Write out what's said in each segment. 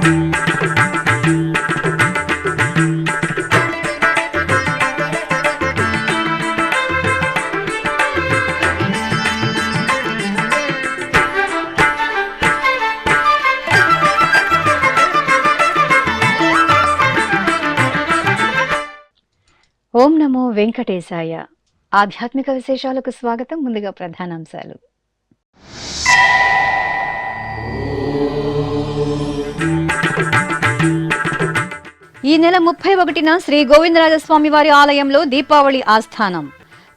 ఓం నమో వెంకటేశాయ. ఆధ్యాత్మిక విశేషాలకు స్వాగతం. ముందుగా ప్రధానాంశాలు. ఈ నెల 31న శ్రీ గోవిందరాజస్వామి వారి ఆలయంలో దీపావళి ఆస్థానం.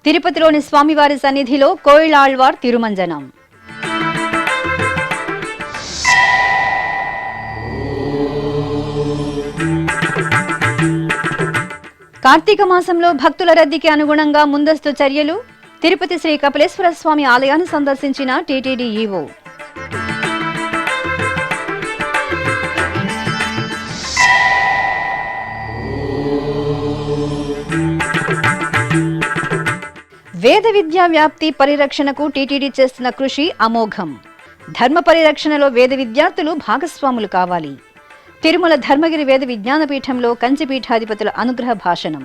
తిరుపతిలోని స్వామివారి సన్నిధిలో కోయిలాళ్వార్ తిరుమంజనం. కార్తీక మాసంలో భక్తుల రద్దీకి అనుగుణంగా ముందస్తు చర్యలు. తిరుపతి శ్రీ కపిలేశ్వర స్వామి ఆలయాన్ని సందర్శించిన టీటీడీ ఈవో. వేద విద్యా వ్యాప్తి పరిరక్షణకు టీటీడీ చేస్తున్న కృషి అమోఘం. ధర్మ పరిరక్షణలో వేద విద్యార్థులు భాగస్వాములు కావాలి. తిరుమల ధర్మగిరి వేద విజ్ఞాన పీఠంలో కంచి పీఠాధిపతుల అనుగ్రహ భాషణం.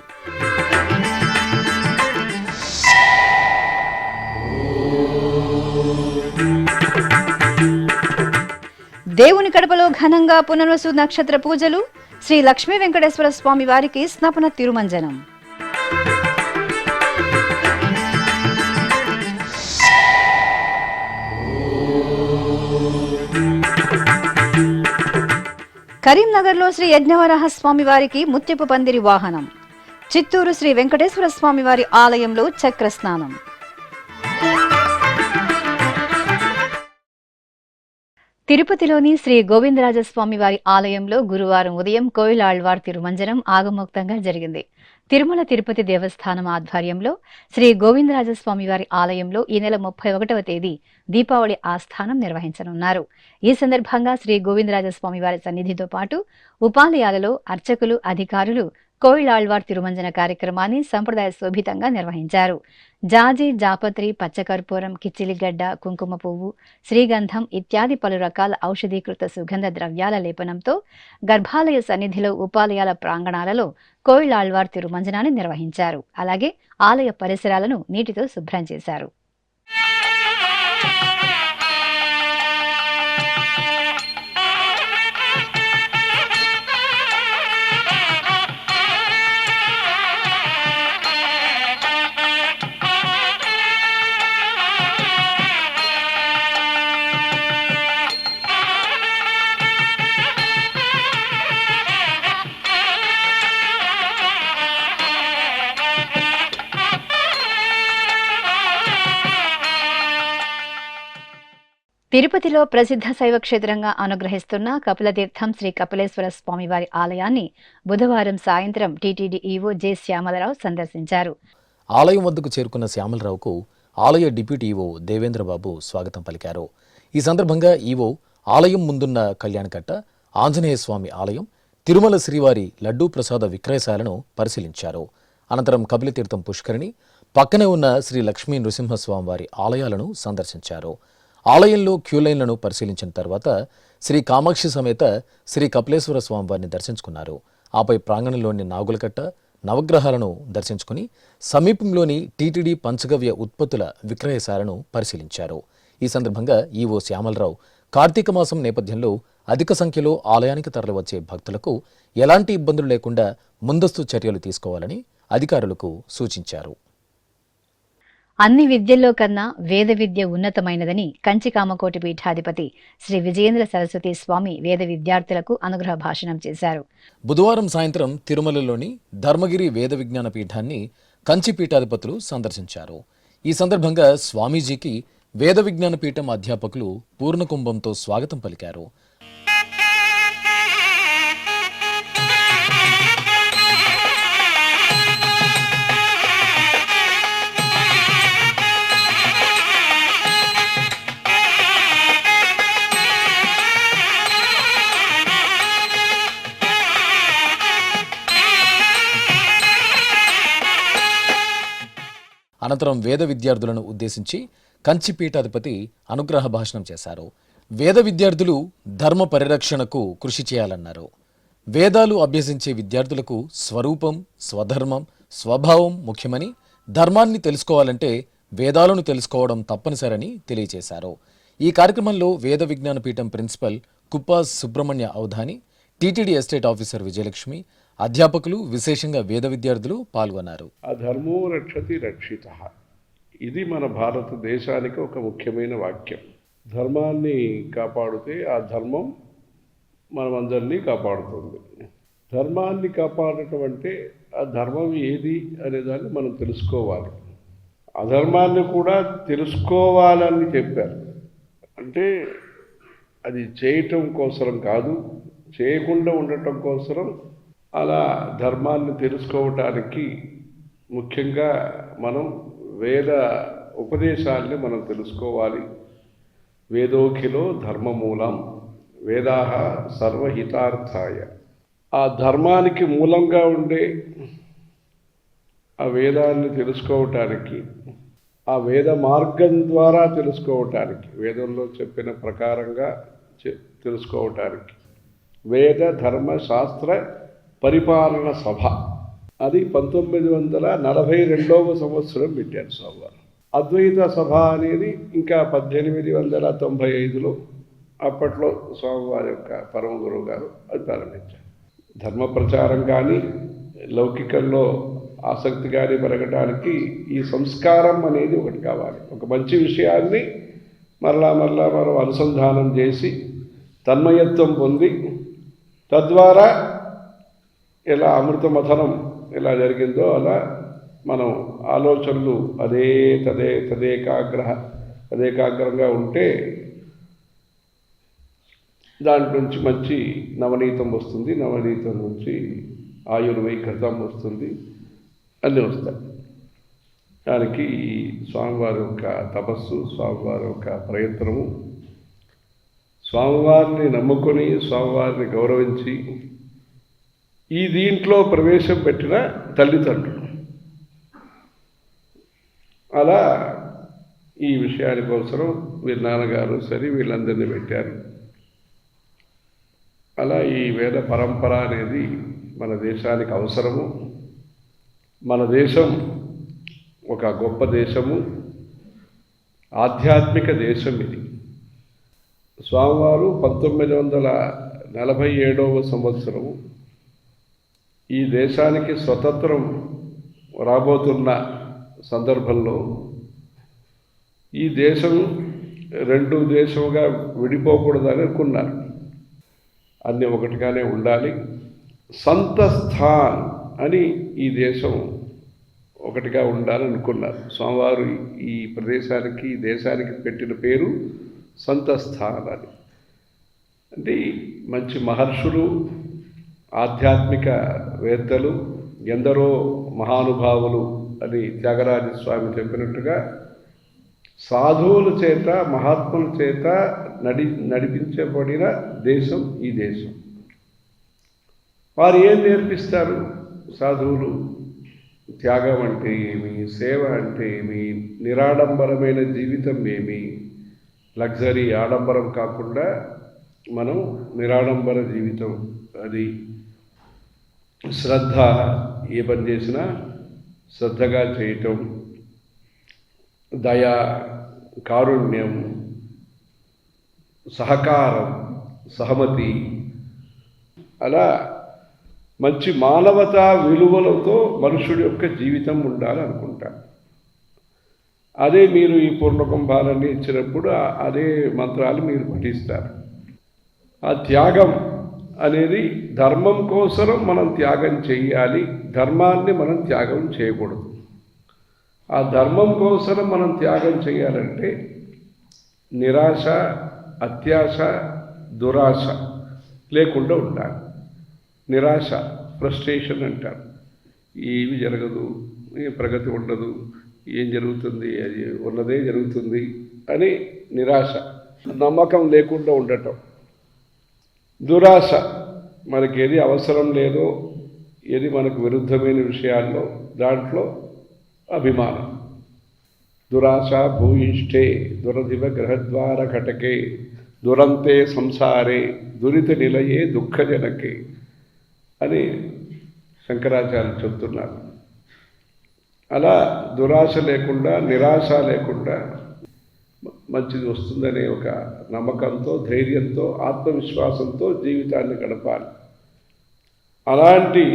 దేవుని కడపలో ఘనంగా పునర్వసు నక్షత్ర పూజలు. శ్రీ లక్ష్మీ వెంకటేశ్వర స్వామి వారికి స్నపన తిరుమంజనం. కరీంనగర్లో శ్రీ యజ్ఞవరాహ స్వామి వారికి ముత్యపు పందిరి వాహనం. చిత్తూరు శ్రీ వెంకటేశ్వర స్వామి వారి ఆలయంలో చక్రస్నానం. తిరుపతిలోని శ్రీ గోవిందరాజస్వామి వారి ఆలయంలో గురువారం ఉదయం కోయిలాళ్వార్ తిరుమంజనం ఆగమోక్తంగా జరిగింది. తిరుమల తిరుపతి దేవస్థానం ఆధ్వర్యంలో శ్రీ గోవిందరాజస్వామి వారి ఆలయంలో ఈ నెల 31వ తేదీ దీపావళి ఆస్థానం నిర్వహించనున్నారు. ఈ సందర్భంగా శ్రీ గోవిందరాజస్వామి వారి సన్నిధితో పాటు ఉపాలయాలలో అర్చకులు, అధికారులు కోయిలాళ్వార్ తిరుమంజన కార్యక్రమాన్ని సంప్రదాయ శోభితంగా నిర్వహించారు. జాజి, జాపత్రి, పచ్చకర్పూరం, కిచ్చిలిగడ్డ, కుంకుమ పువ్వు, శ్రీగంధం ఇత్యాది పలు రకాల ఔషధీకృత సుగంధ ద్రవ్యాల లేపనంతో గర్భాలయ సన్నిధిలో, ఉపాలయాల ప్రాంగణాలలో కోయిలాళ్వార్ తిరుమంజనాన్ని నిర్వహించారు. అలాగే ఆలయ పరిసరాలను నీటితో శుభ్రం చేశారు. తిరుపతిలో ప్రసిద్ధ శైవ క్షేత్రంగా అనుగ్రహిస్తున్న కపిలతీర్థం శ్రీ కపిలేశ్వర స్వామివారి ఆలయాన్ని బుధవారం సాయంత్రం టీటీడీ ఈవో జె శ్యామలరావు సందర్శించారు. ఆలయం వద్దకు చేరుకున్న శ్యామలరావుకు ఆలయ డిప్యూటీ ఈవో దేవేంద్రబాబు స్వాగతం పలికారు. ఈ సందర్భంగా ఈవో ఆలయం ముందున్న కళ్యాణకట్ట, ఆంజనేయ స్వామి ఆలయం, తిరుమల శ్రీవారి లడ్డూ ప్రసాద విక్రయశాలను పరిశీలించారు. అనంతరం కపిలతీర్థం పుష్కరిణి, పక్కనే ఉన్న శ్రీ లక్ష్మీ నృసింహస్వామి వారి ఆలయాలను సందర్శించారు. ఆలయంలో క్యూలైన్లను పరిశీలించిన తర్వాత శ్రీ కామాక్షి సమేత శ్రీ కపిలేశ్వర స్వామి వారిని దర్శించుకున్నారు. ఆపై ప్రాంగణంలోని నాగులకట్ట, నవగ్రహాలను దర్శించుకుని సమీపంలోని టీటీడీ పంచగవ్య ఉత్పత్తుల విక్రయశాలను పరిశీలించారు. ఈ సందర్భంగా ఈవో శ్యామలరావు కార్తీక మాసం నేపథ్యంలో అధిక సంఖ్యలో ఆలయానికి తరలివచ్చే భక్తులకు ఎలాంటి ఇబ్బందులు లేకుండా ముందస్తు చర్యలు తీసుకోవాలని అధికారులకు సూచించారు. అన్ని విద్యల్లో కన్నా వేద విద్య ఉన్నతమైనదని కంచి కామకోటి పీఠాధిపతి శ్రీ విజయేంద్ర సరస్వతి స్వామి వేద విద్యార్థులకు అనుగ్రహ భాషణం చేశారు. బుధవారం సాయంత్రం తిరుమలలోని ధర్మగిరి వేద విజ్ఞాన పీఠాన్ని కంచి పీఠాధిపతులు సందర్శించారు. ఈ సందర్భంగా స్వామీజీకి వేద విజ్ఞాన పీఠం అధ్యాపకులు పూర్ణకుంభంతో స్వాగతం పలికారు. అనంతరం వేద విద్యార్థులను ఉద్దేశించి కంచి పీఠాధిపతి అనుగ్రహ భాషణం చేశారు. వేద విద్యార్థులు ధర్మ పరిరక్షణకు కృషి చేయాలన్నారు. వేదాలు అభ్యసించే విద్యార్థులకు స్వరూపం, స్వధర్మం, స్వభావం ముఖ్యమని, ధర్మాన్ని తెలుసుకోవాలంటే వేదాలను తెలుసుకోవడం తప్పనిసరని తెలియజేశారు. ఈ కార్యక్రమంలో Veda Vignana Peetham principal Kuppa Subrahmanya Avadhani, TTD estate officer Vijayalakshmi, అధ్యాపకులు, విశేషంగా వేద విద్యార్థులు పాల్గొన్నారు. అధర్మో రక్షతి రక్షితః, ఇది మన భారతదేశానికి ఒక ముఖ్యమైన వాక్యం. ధర్మాన్ని కాపాడితే ఆ ధర్మం మనమందరినీ కాపాడుతుంది. ధర్మాన్ని కాపాడటం అంటే ఆ ధర్మం ఏది అనేదాన్ని మనం తెలుసుకోవాలి. అధర్మాన్ని కూడా తెలుసుకోవాలని చెప్పారు. అంటే అది చేయటం కోసరం కాదు, చేయకుండా ఉండటం కోసరం. అలా ధర్మాన్ని తెలుసుకోవటానికి ముఖ్యంగా మనం వేద ఉపదేశాలని మనం తెలుసుకోవాలి. వేదోఖిలో ధర్మమూలం, వేదాహ సర్వహితార్థాయ. ఆ ధర్మానికి మూలంగా ఉండే ఆ వేదాన్ని తెలుసుకోవటానికి, ఆ వేద మార్గం ద్వారా తెలుసుకోవటానికి, వేదంలో చెప్పిన ప్రకారంగా తెలుసుకోవటానికి వేద ధర్మ శాస్త్ర పరిపాలన సభ, అది 1942వ సంవత్సరం పెట్టారు స్వామివారు. అద్వైత సభ అనేది ఇంకా 1895లో అప్పట్లో స్వామివారి యొక్క పరమ గురువు గారు అది ప్రారంభించారు. ధర్మ ప్రచారం కానీ, లౌకికంలో ఆసక్తి కానీ పెరగడానికి ఈ సంస్కారం అనేది ఒకటి కావాలి. ఒక మంచి విషయాన్ని మరలా మనం అనుసంధానం చేసి తన్మయత్వం పొంది, తద్వారా ఎలా అమృత మథనం ఎలా జరిగిందో అలా మనం ఆలోచనలు తదేకాగ్రంగా ఉంటే దాంట్ నుంచి మంచి నవనీతం వస్తుంది. నవనీతం నుంచి ఆయుర్వైఘతం వస్తుంది, అన్నీ వస్తాయి. దానికి స్వామివారి యొక్క తపస్సు, స్వామివారి యొక్క ప్రయత్నము, స్వామివారిని నమ్ముకొని స్వామివారిని గౌరవించి ఈ దీంట్లో ప్రవేశం పెట్టిన తల్లిదండ్రులు, అలా ఈ విషయాని కోసం వీళ్ళ నాన్నగారు సరే వీళ్ళందరినీ పెట్టారు. అలా ఈ వేద పరంపర అనేది మన దేశానికి అవసరము. మన దేశం ఒక గొప్ప దేశము, ఆధ్యాత్మిక దేశం ఇది. స్వామివారు 1947వ సంవత్సరము ఈ దేశానికి స్వతంత్రం రాబోతున్న సందర్భంలో ఈ దేశం రెండు దేశముగా విడిపోకూడదని అనుకున్నారు. అన్నీ ఒకటిగానే ఉండాలి. సంతస్థాన్ అని ఈ దేశం ఒకటిగా ఉండాలని అనుకున్నారు. స్వామివారు ఈ ప్రదేశానికి, ఈ దేశానికి పెట్టిన పేరు సంతస్థాన్ అని. అంటే మంచి మహర్షులు, ఆధ్యాత్మిక వేత్తలు, ఎందరో మహానుభావులు అని త్యాగరాజ స్వామి చెప్పినట్టుగా సాధువుల చేత, మహాత్ముల చేత నడిపించబడిన దేశం ఈ దేశం. వారు ఏం నేర్పిస్తారు? సాధువులు త్యాగం అంటే ఏమి, సేవ అంటే ఏమి, నిరాడంబరమైన జీవితం ఏమి, లగ్జరీ ఆడంబరం కాకుండా మనం నిరాడంబర జీవితం, అది శ్రద్ధ, ఏ పని చేసినా శ్రద్ధగా చేయటం, దయ, కారుణ్యం, సహకారం, సహమతి, అలా మంచి మానవతా విలువలతో మనుషుడి యొక్క జీవితం ఉండాలనుకుంటాను. అదే మీరు ఈ పూర్ణకుంభాలన్నీ ఇచ్చినప్పుడు అదే మంత్రాలు మీరు పఠిస్తారు. ఆ త్యాగం అనేది ధర్మం కోసం మనం త్యాగం చేయాలి, ధర్మాన్ని మనం త్యాగం చేయకూడదు. ఆ ధర్మం కోసం మనం త్యాగం చేయాలంటే నిరాశ, అత్యాశ, దురాశ లేకుండా ఉండాలి. నిరాశ, ఫ్రస్ట్రేషన్ అంటారు. ఏమి జరగదు, ఏ ప్రగతి ఉండదు, ఏం జరుగుతుంది, అది ఉన్నదే జరుగుతుంది అని నిరాశ, నమ్మకం లేకుండా ఉండటం. దురాశ, మనకి ఏది అవసరం లేదో, ఏది మనకు విరుద్ధమైన విషయాల్లో దాంట్లో అభిమానం. దురాశ భూయిష్ఠే దురధివ గ్రహద్వార ఘటకే దురంతే సంసారే దురిత నిలయే దుఃఖజనకే అని శంకరాచార్యులు చెబుతున్నారు. అలా దురాశ లేకుండా, నిరాశ లేకుండా మంచిది వస్తుందనే ఒక నమ్మకంతో, ధైర్యంతో, ఆత్మవిశ్వాసంతో జీవితాన్ని గడపాలి. అలాంటి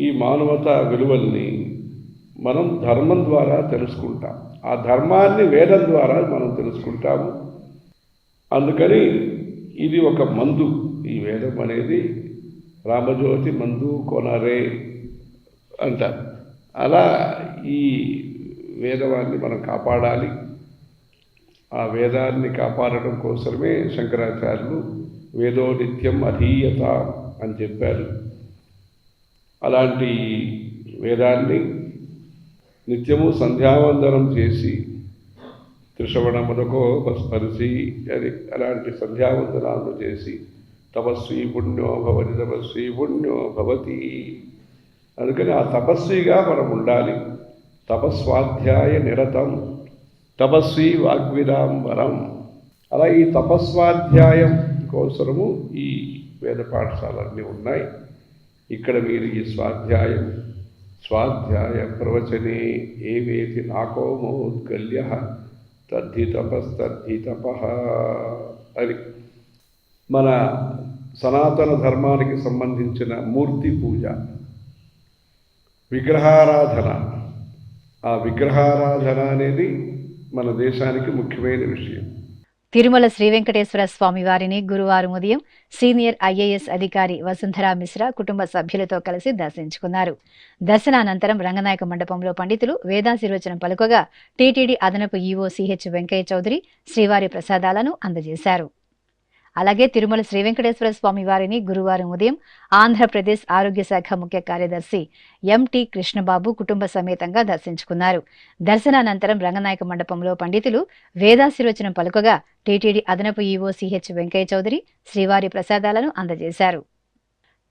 ఈ మానవతా విలువల్ని మనం ధర్మం ద్వారా తెలుసుకుంటాం. ఆ ధర్మాన్ని వేదం ద్వారా మనం తెలుసుకుంటాము. అందుకని ఇది ఒక మందు. ఈ వేదం అనేది రామజ్యోతి మందు కొనరే అంటారు. అలా ఈ వేదాన్ని మనం కాపాడాలి. ఆ వేదాన్ని కాపాడడం కోసమే శంకరాచార్యులు వేదో నిత్యం అధీయత అని చెప్పారు. అలాంటి వేదాన్ని నిత్యము సంధ్యావందనం చేసి త్రిశ్రవణమునకో స్పర్శి అని అలాంటి సంధ్యావందనాలను చేసి తపస్వీ పుణ్యో భవతి తపస్వీ పుణ్యో భవతి. అందుకని ఆ తపస్విగా మనం ఉండాలి. తపస్వాధ్యాయ నిరతం తపస్వి వాగ్విదాంబరం. అలా ఈ తపస్వాధ్యాయం కోసము ఈ వేద పాఠశాలన్నీ ఉన్నాయి. ఇక్కడ మీరు ఈ స్వాధ్యాయ ప్రవచనే ఏవేతి నాకోమోద్గల్య తద్ధి తపస్తద్ధి తపః అని మన సనాతన ధర్మానికి సంబంధించిన మూర్తి పూజ, విగ్రహారాధన. ఆ విగ్రహారాధన అనేది మన దేశానికి ముఖ్యమైన విషయం. తిరుమల శ్రీ వెంకటేశ్వర స్వామి వారిని గురువారం ఉదయం సీనియర్ ఐఏఎస్ అధికారి వసుంధరా మిశ్రా కుటుంబ సభ్యులతో కలిసి దర్శించుకున్నారు. దర్శనానంతరం రంగనాయక మండపంలో పండితులు వేదాశీర్వచనం పలుకగా టీటీడీ అదనపు ఈవో సిహెచ్ వెంకయ్య చౌదరి శ్రీవారి ప్రసాదాలను అందజేశారు. అలాగే తిరుమల శ్రీ వెంకటేశ్వర స్వామి వారిని గురువారం ఉదయం ఆంధ్రప్రదేశ్ ఆరోగ్య శాఖ ముఖ్య కార్యదర్శి ఎంటి కృష్ణబాబు కుటుంబ సమేతంగా దర్శించుకున్నారు. దర్శనానంతరం రంగనాయక మండపంలో పండితులు వేదాశీర్వచనం పలుకగా టీటీడీ అదనపు ఈవో సిహెచ్ వెంకయ్య చౌదరి శ్రీవారి ప్రసాదాలను అందజేశారు.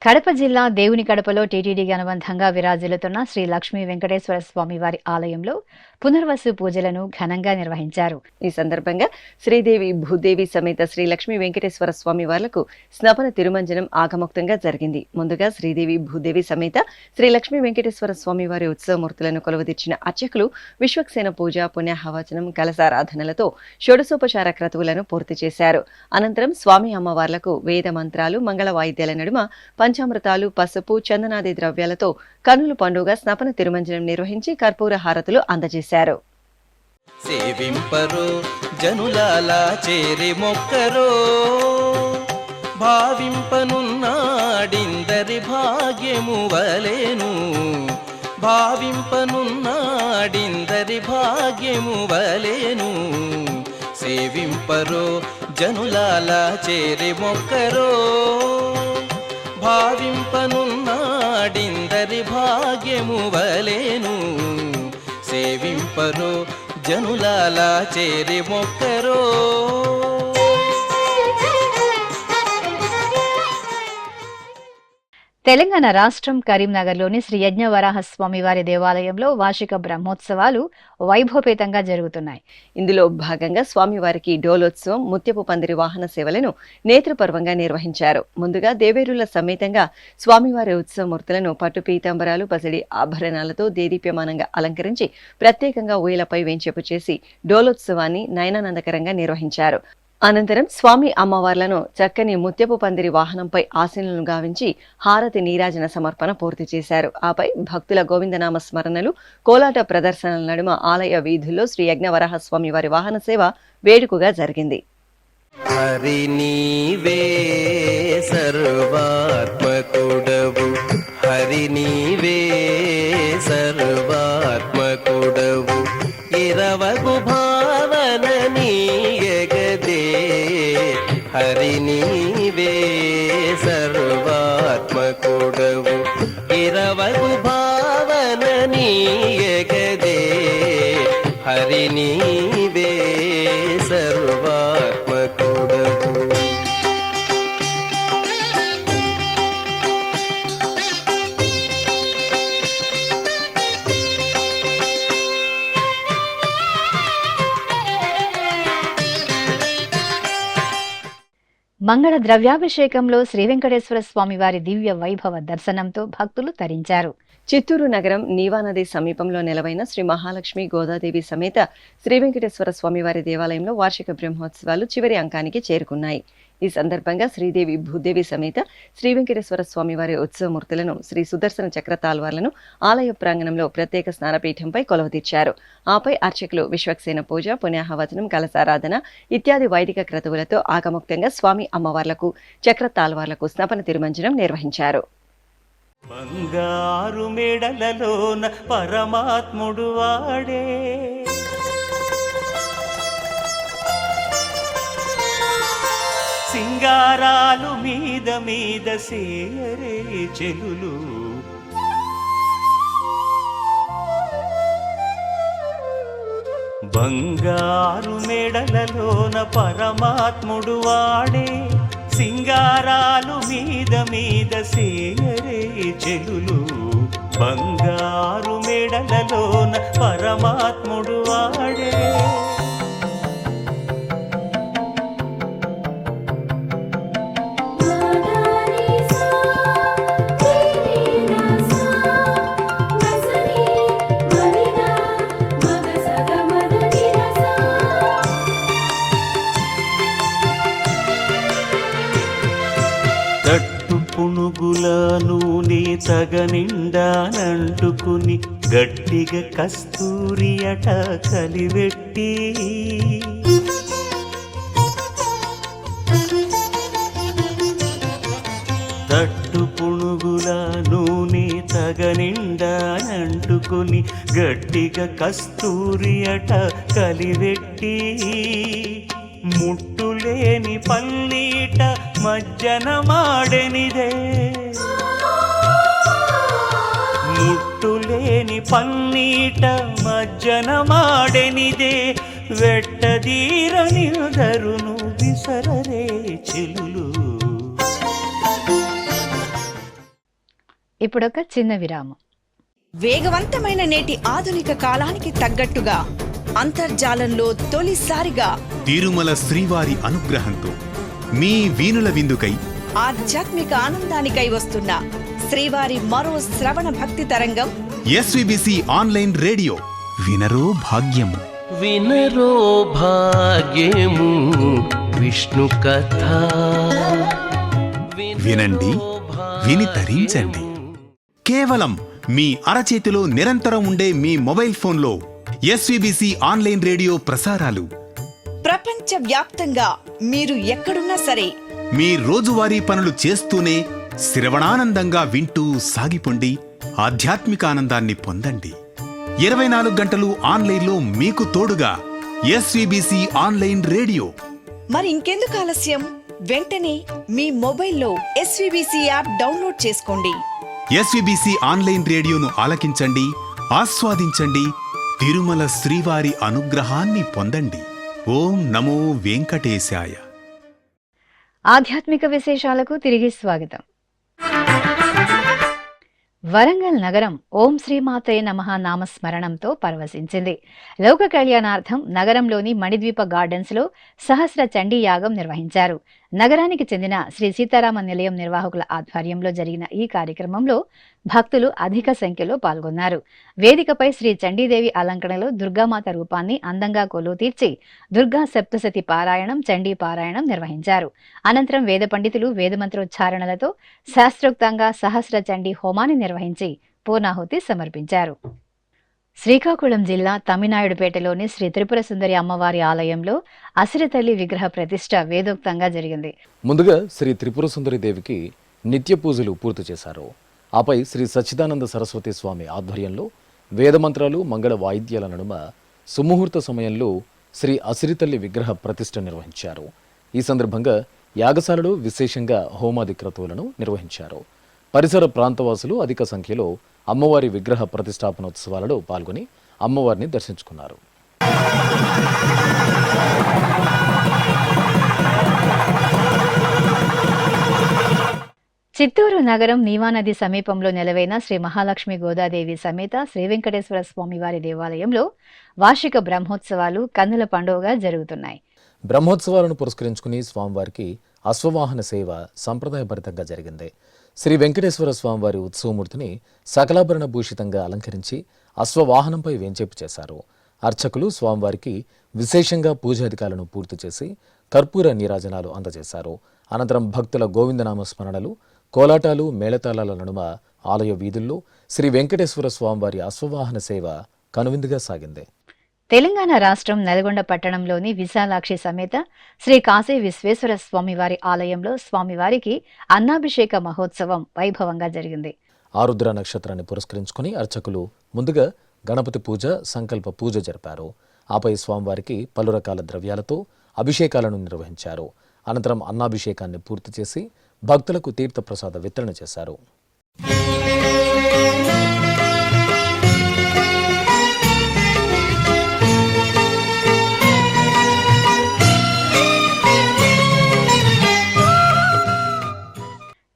కడప జిల్లా దేవుని కడపలో టీటీడీకి అనుబంధంగా విరాజిల్లుతున్న శ్రీ లక్ష్మీ వెంకటేశ్వర స్వామి వారి ఆలయంలో పునర్వసు పూజలను ఘనంగా నిర్వహించారు. ఈ సందర్భంగా శ్రీదేవి భూదేవి సమేత శ్రీ లక్ష్మీ వెంకటేశ్వర స్వామి వార్లకు స్నపన తిరుమంజనం ఆగమోక్తంగా జరిగింది. ముందుగా శ్రీదేవి భూదేవి సమేత శ్రీ లక్ష్మీ వెంకటేశ్వర స్వామి వారి ఉత్సవమూర్తులను కొలువుదీర్చిన అర్చకులు విశ్వక్సేన పూజ, పుణ్యాహవచనం, కలశారాధనలతో షోడశోపచార క్రతువులను పూర్తి చేశారు. అనంతరం స్వామి అమ్మవార్లకు వేద మంత్రాలు, మంగళ వాయిద్యాల నడుమ పంచామృతాలు, పసుపు, చందనాది ద్రవ్యాలతో కన్నుల పండుగ స్నపన తిరుమంజనం నిర్వహించి కర్పూర హారతులు అందజేశారు. సేవింపరో జనులాలా చేరి మొక్కరో భావింపనున్నాడిందరి భాగ్యము వలెను భావింపనున్నాడిందరి భాగ్యము వలెను సేవింపరో జనులాలా చేరి మొక్కరో భావింపనున్నాడిందరి భాగ్యము వలెను సేవింపరో జనులాలా చేరి మొక్కరో. తెలంగాణ రాష్ట్రం కరీంనగర్లోని శ్రీ యజ్ఞవరాహస్వామి వారి దేవాలయంలో వార్షిక బ్రహ్మోత్సవాలు వైభవపేతంగా జరుగుతున్నాయి. ఇందులో భాగంగా స్వామివారికి డోలోత్సవం, ముత్యపు పందిరి వాహన సేవలను నేత్రపర్వంగా నిర్వహించారు. ముందుగా దేవేరుల సమేతంగా స్వామివారి ఉత్సవమూర్తులను పట్టు పీతాంబరాలు, పసిడి ఆభరణాలతో దేదీప్యమానంగా అలంకరించి ప్రత్యేకంగా ఊయలపై వేంచేపు చేసి డోలోత్సవాన్ని నయనానందకరంగా నిర్వహించారు. అనంతరం స్వామి అమ్మవార్లను చక్కని ముత్యపు పందిరి వాహనంపై ఆసీనులను గావించి హారతి నీరాజన సమర్పణ పూర్తి చేశారు. ఆపై భక్తుల గోవిందనామ స్మరణలు, కోలాట ప్రదర్శనల నడుమ ఆలయ వీధుల్లో శ్రీ యజ్ఞవరాహస్వామి వారి వాహన సేవ వేడుకగా జరిగింది. హరి నీవే సర్వాత్మకుడవు, హరి నీవే సర్వాత్మకుడవు, ఇరవగు భావన నీయగదే, హరి నీవే సర్వాత్మకుడవు, ఇరవగు భావన నీయగదే, హరి నీవే సర్వాత్మకుడవు. మంగళ ద్రవ్యాభిషేకంలో శ్రీ వెంకటేశ్వర స్వామి వారి దివ్య వైభవ దర్శనంతో భక్తులు తరించారు. చిత్తూరు నగరం నీవానది సమీపంలో నెలవైన శ్రీ మహాలక్ష్మి గోదాదేవి సమేత శ్రీ వెంకటేశ్వర స్వామివారి దేవాలయంలో వార్షిక బ్రహ్మోత్సవాలు చివరి అంకానికి చేరుకున్నాయి. ఈ సందర్భంగా శ్రీదేవి భూదేవి సమేత శ్రీ వెంకటేశ్వర స్వామివారి ఉత్సవమూర్తులను శ్రీ సుదర్శన చక్ర తాల్వార్లను ఆలయ ప్రాంగణంలో ప్రత్యేక స్నానపీఠంపై కొలువుతీర్చారు. ఆపై అర్చకులు విశ్వక్సేన పూజ, పుణ్యాహవచనం, కలశారాధన ఇత్యాది వైదిక క్రతువులతో ఆగముక్తంగా స్వామి అమ్మవార్లకు చక్ర తాల్వార్లకు స్నపన తిరుమంజనం నిర్వహించారు. బంగారు మెడలలోన పరమాత్ముడు వాడే, సింగారాలు మీద మీద సేయరే చెలులు, బంగారు మెడలలోన పరమాత్ముడు వాడే, సింగారాలు మీద మీద సేయరే చెలులు, బంగారు మెడలలోన పరమాత్ముడు వాడే. తట్టు పునుగుల నూనె తగనిండానంటుకుని గట్టిగా కస్తూరి అట కలివెట్టి, తట్టు పునుగుల నూనె తగనిండానంటుకుని గట్టిగా కస్తూరి అట కలివెట్టి, ముట్టులేని పల్లీట మజ్జన మాడెనిదే, ముట్టులేని పన్నీట మజ్జన మాడెనిదే, వెట్టదీర నిదరును విసరరే చెలులు. ఇప్పుడొక చిన్న విరామం. వేగవంతమైన నేటి ఆధునిక కాలానికి తగ్గట్టుగా అంతర్జాలంలో తొలిసారిగా తిరుమల శ్రీవారి అనుగ్రహంతో మీ వీణుల విందుకై ఆధ్యాత్మిక ఆనందానికై వస్తున్న శ్రీవారి మరో శ్రవణ భక్తి తరంగం ఎస్విబిసి ఆన్లైన్ రేడియో వినరో భాగ్యము. వినరో భాగ్యము విష్ణు కథ, వినండి, విని తరించండి. కేవలం మీ అరచేతిలో నిరంతరం ఉండే మీ మొబైల్ ఫోన్లో ఎస్విబిసి ఆన్లైన్ రేడియో ప్రసారాలు ప్రపంచ వ్యాప్తంగా మీరు ఎక్కడున్నా సరే మీ రోజువారీ పనులు చేస్తూనే శ్రవణానందంగా వింటూ సాగిపోండి, ఆధ్యాత్మిక ఆనందాన్ని పొందండి. 24 గంటలు ఆన్లైన్లో మీకు తోడుగా ఎస్విబిసి ఆన్లైన్ రేడియో. మరి ఇంకెందుకు ఆలస్యం? వెంటనే మీ మొబైల్లో ఎస్విబిసి యాప్ డౌన్లోడ్ చేసుకోండి. ఎస్విబిసి ఆన్లైన్ రేడియోను ఆలకించండి, ఆస్వాదించండి, తిరుమల శ్రీవారి అనుగ్రహాన్ని పొందండి. ఓం నమో వెంకటేశాయ. ఆధ్యాత్మిక విశేషాలకు తిరిగి స్వాగతం. వరంగల్ నగరం ఓం శ్రీమాతయ్య నమః నామస్మరణంతో పరవశించింది. లోక కళ్యాణార్థం నగరంలోని మణిద్వీప గార్డెన్స్ లో సహస్ర చండీ యాగం నిర్వహించారు. నగరానికి చెందిన శ్రీ సీతారామ నిలయం నిర్వాహకుల ఆధ్వర్యంలో జరిగిన ఈ కార్యక్రమంలో భక్తులు అధిక సంఖ్యలో పాల్గొన్నారు. వేదికపై శ్రీ చండీదేవి అలంకరణలో దుర్గామాత రూపాన్ని అందంగా కొలువు తీర్చి దుర్గా సప్తశతి పారాయణం, చండీ పారాయణం నిర్వహించారు. అనంతరం వేద పండితులు వేదమంత్రోచ్చారణలతో శాస్త్రోక్తంగా సహస్ర చండీ హోమాన్ని నిర్వహించి పూర్ణాహుతి సమర్పించారు. శ్రీకాకుళం జిల్లా తమినాయుడుపేటలోని శ్రీ త్రిపుర సుందరి అమ్మవారి ఆలయంలో అసిరితల్లి విగ్రహ ప్రతిష్ఠ వేదోక్తంగా జరిగింది. ముందుగా శ్రీ త్రిపుర సుందరి దేవికి నిత్య పూజలు పూర్తి చేశారు. ఆపై శ్రీ సచ్చిదానంద సరస్వతి స్వామి ఆధ్వర్యంలో వేదమంత్రాలు, మంగళ వాయిద్యాల నడుమ సుముహూర్త సమయంలో శ్రీ అసిరితల్లి విగ్రహ ప్రతిష్ఠ నిర్వహించారు. ఈ సందర్భంగా యాగశాలలో విశేషంగా హోమాది క్రతువులను నిర్వహించారు. పరిసర ప్రాంతవాసులు అధిక సంఖ్యలో అమ్మవారి విగ్రహ ప్రతిష్టాపనోత్సవాలలో పాల్గొని అమ్మవారిని దర్శించుకున్నారు. చిత్తూరు నగరం నీవానది సమీపంలో నెలవైన శ్రీ మహాలక్ష్మి గోదాదేవి సమేత శ్రీ వెంకటేశ్వర స్వామివారి దేవాలయంలో వార్షిక బ్రహ్మోత్సవాలు కన్నుల పండుగగా జరుగుతున్నాయి. బ్రహ్మోత్సవాలను పురస్కరించుకుని స్వామివారికి అశ్వవాహన సేవ సంప్రదాయభరితంగా జరిగింది. శ్రీ వెంకటేశ్వర స్వామివారి ఉత్సవమూర్తిని సకలాభరణ భూషితంగా అలంకరించి అశ్వవాహనంపై వేంచేపు చేశారు. అర్చకులు స్వామివారికి విశేషంగా పూజాధికాలను పూర్తి చేసి కర్పూర నీరాజనాలు అందజేశారు. అనంతరం భక్తుల గోవిందనామ స్మరణలు, కోలాటాలు, మేళతాళాల నడుమ ఆలయ వీధుల్లో శ్రీ వెంకటేశ్వర స్వామివారి అశ్వవాహన సేవ కనువిందుగా సాగింది. తెలంగాణ రాష్ట్రం నల్గొండ పట్టణంలోని విశాలాక్షి సమేత శ్రీ కాశీ విశ్వేశ్వర స్వామివారి ఆలయంలో స్వామివారికి అన్నాభిషేక మహోత్సవం వైభవంగా జరిగింది. ఆరుద్ర నక్షత్రాన్ని పురస్కరించుకుని అర్చకులు ముందుగా గణపతి పూజ, సంకల్ప పూజ జరిపారు. ఆపై స్వామివారికి పలు రకాల ద్రవ్యాలతో అభిషేకాలను నిర్వహించారు. అనంతరం అన్నాభిషేకాన్ని పూర్తి చేసి భక్తులకు తీర్థప్రసాద వితరణ చేశారు.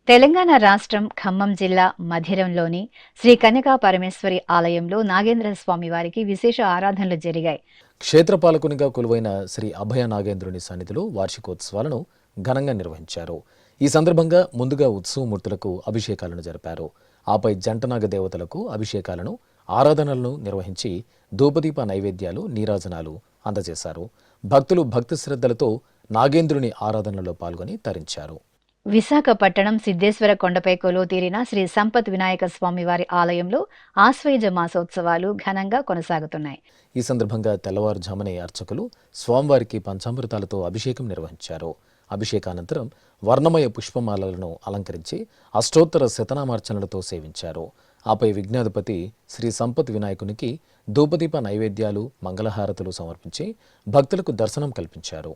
తెలంగాణ రాష్ట్రం ఖమ్మం జిల్లా మధిరంలోని శ్రీ కన్యకా పరమేశ్వరి ఆలయంలో నాగేంద్ర స్వామి వారికి విశేష ఆరాధనలు జరిగాయి. క్షేత్రపాలకునిగా కొలువైన శ్రీ అభయ నాగేంద్రుని సన్నిధిలో వార్షికోత్సవాలను ఘనంగా నిర్వహించారు. ఈ సందర్భంగా ముందుగా ఉత్సవమూర్తులకు అభిషేకాలను జరిపారు. ఆపై జంటనాగ దేవతలకు అభిషేకాలను, ఆరాధనలను నిర్వహించి ధూపదీప నైవేద్యాలు, నీరాజనాలు అందజేశారు. భక్తులు భక్తి శ్రద్ధలతో నాగేంద్రుని ఆరాధనలో పాల్గొని తరించారు. విశాఖపట్టణం సిద్ధేశ్వర కొండపై కొలువు తీరిన శ్రీ సంపత్ వినాయక స్వామివారి ఆలయంలో ఆశ్వయుజ మాసోత్సవాలు ఘనంగా కొనసాగుతున్నాయి. ఈ సందర్భంగా తెల్లవారుజామునే అర్చకులు స్వామివారికి పంచామృతాలతో అభిషేకం నిర్వహించారు. అభిషేకానంతరం వర్ణమయ పుష్పమాలలను అలంకరించి అష్టోత్తర శతనామార్చనలతో సేవించారు. ఆపై విఘ్నాధిపతి శ్రీ సంపత్ వినాయకునికి ధూపదీప నైవేద్యాలు, మంగళహారతులు సమర్పించి భక్తులకు దర్శనం కల్పించారు.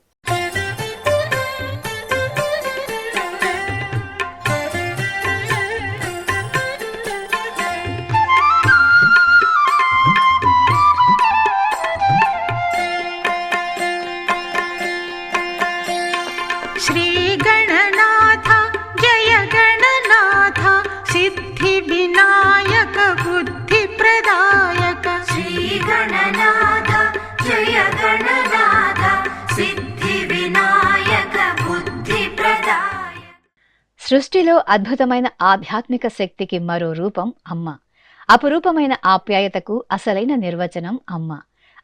సృష్టిలో అద్భుతమైన ఆధ్యాత్మిక శక్తికి మరో రూపం అమ్మ. అపురూపమైన ఆప్యాయతకు అసలైన నిర్వచనం అమ్మ.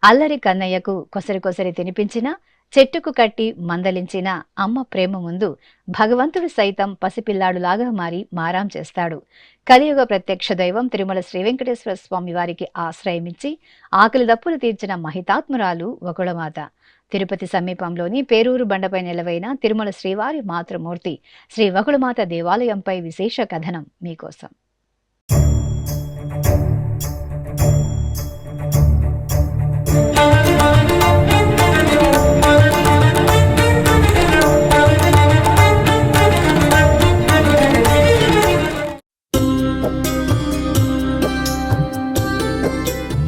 అల్లరి కన్నయ్యకు కొసరి తినిపించిన, చెట్టుకు కట్టి మందలించిన అమ్మ ప్రేమ ముందు భగవంతుడు సైతం పసిపిల్లాడులాగా మారి మారాం చేస్తాడు. కలియుగ ప్రత్యక్ష దైవం తిరుమల శ్రీ వెంకటేశ్వర స్వామి వారికి ఆశ్రయమిచ్చి ఆకలి దప్పులు తీర్చిన మహితాత్మురాలు వకుళమాత. తిరుపతి సమీపంలోని పేరూరు బండపై నిలవైన తిరుమల శ్రీవారి మాతృమూర్తి శ్రీ వకుళమాత దేవాలయంపై విశేష కథనం మీకోసం.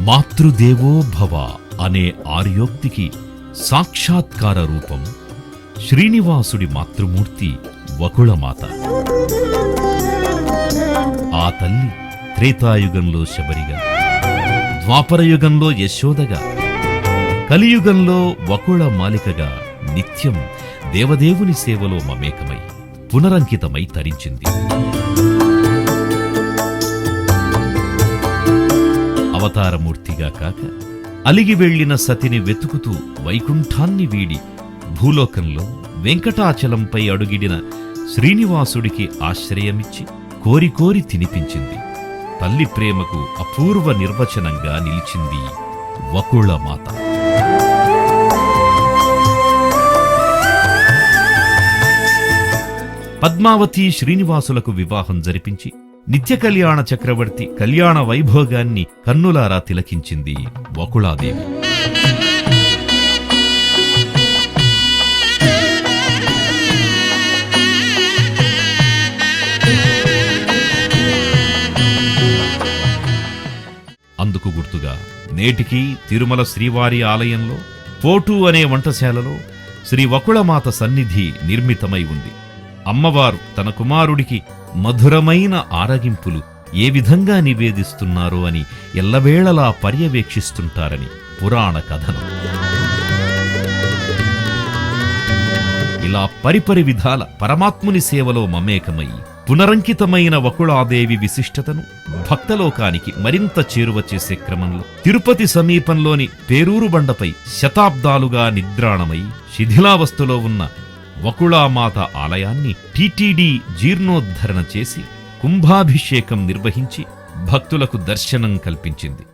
మాతృదేవో భవ అనే ఆర్యోక్తికి సాక్షాత్కార రూపం శ్రీనివాసుడి మాతృమూర్తి వకుళమాత. ఆ తల్లి త్రేతాయుగంలో శబరిగా, ద్వాపరయుగంలో యశోదగా, కలియుగంలో వకుళ మాలికగా నిత్యం దేవదేవుని సేవలో మమేకమై పునరంకితమై తరించింది. అవతారమూర్తిగా కాక అలిగి వెళ్లిన సతిని వెతుకుతూ వైకుంఠాన్ని వీడి భూలోకంలో వెంకటాచలంపై అడుగిడిన శ్రీనివాసుడికి ఆశ్రయమిచ్చి కోరి తినిపించింది. తల్లి ప్రేమకు అపూర్వ నిర్వచనంగా నిలిచింది వకుళమాత. పద్మావతి శ్రీనివాసులకు వివాహం జరిపించి నిత్య కళ్యాణ చక్రవర్తి కళ్యాణ వైభోగాన్ని కన్నులారా తిలకించింది వకుళాదేవి. అందుకు గుర్తుగా నేటికి తిరుమల శ్రీవారి ఆలయంలో పోటు అనే వంటశాలలో శ్రీ వకుళమాత సన్నిధి నిర్మితమై ఉంది. అమ్మవారు తన కుమారుడికి మధురమైన ఆరగింపులు ఏ విధంగా నివేదిస్తున్నారో అని ఎల్లవేళలా పర్యవేక్షిస్తుంటారని పురాణ కథనం. ఇలా పరిపరి విధాల పరమాత్ముని సేవలో మమేకమై పునరంకితమైన వకుళాదేవి విశిష్టతను భక్తలోకానికి మరింత చేరువ చేసే క్రమంలో తిరుపతి సమీపంలోని పేరూరు బండపై శతాబ్దాలుగా నిద్రాణమై శిథిలావస్థలో ఉన్న వకుళామాత ఆలయాన్ని టీటీడీ జీర్ణోద్ధరణ చేసి కుంభాభిషేకం నిర్వహించి భక్తులకు దర్శనం కల్పించింది.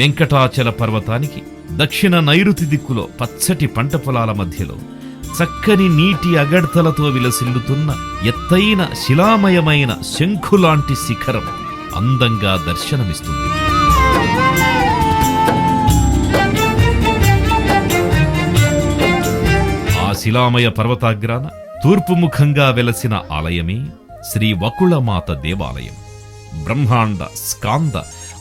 వెంకటాచల పర్వతానికి దక్షిణ నైరుతి దిక్కులో పచ్చటి పంట పొలాల మధ్యలో చక్కని నీటి అగడ్తలతో విలసిల్లుతున్న ఎత్తైన శిలామయమైన శంఖులాంటి శిఖరం అందంగా దర్శనమిస్తుంది. ఆ శిలామయ పర్వతాగ్రాన తూర్పుముఖంగా వెలసిన ఆలయమే శ్రీ వకుళమాత దేవాలయం. బ్రహ్మాండ, స్కాంద,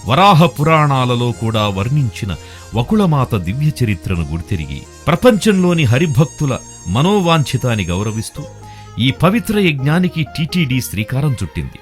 వరాహ పురాణాలలో కూడా వర్ణించిన వకుళమాత దివ్య చరిత్రను గుర్తిరిగి ప్రపంచంలోని హరిభక్తుల మనోవాంఛితాన్ని గౌరవిస్తూ ఈ పవిత్ర యజ్ఞానికి టీటీడీ శ్రీకారం చుట్టింది.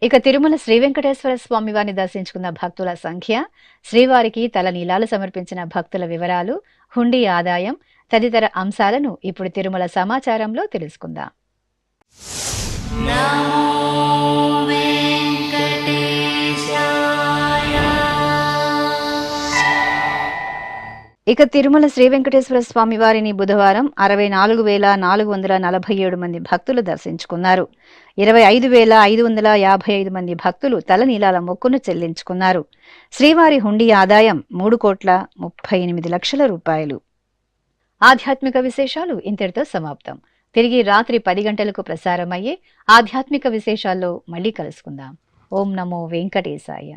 ఇక తిరుమల శ్రీ వెంకటేశ్వర స్వామి వారిని దర్శించుకున్న భక్తుల సంఖ్య, శ్రీవారికి తల నీలాలు సమర్పించిన భక్తుల వివరాలు, హుండీ ఆదాయం తదితర అంశాలను ఇప్పుడు తిరుమల సమాచారంలో తెలుసుకుందాం. ఇక తిరుమల శ్రీ వెంకటేశ్వర స్వామి వారిని బుధవారం 64,447 మంది భక్తులు దర్శించుకున్నారు. 25,555 మంది భక్తులు తలనీలాల మొక్కును చెల్లించుకున్నారు. శ్రీవారి హుండీ ఆదాయం 3,38,00,000 రూపాయలు. ఆధ్యాత్మిక విశేషాలు ఇంతటితో సమాప్తం. తిరిగి రాత్రి 10 గంటలకు ప్రసారమయ్యే ఆధ్యాత్మిక విశేషాల్లో మళ్ళీ కలుసుకుందాం. ఓం నమో వెంకటేశాయ.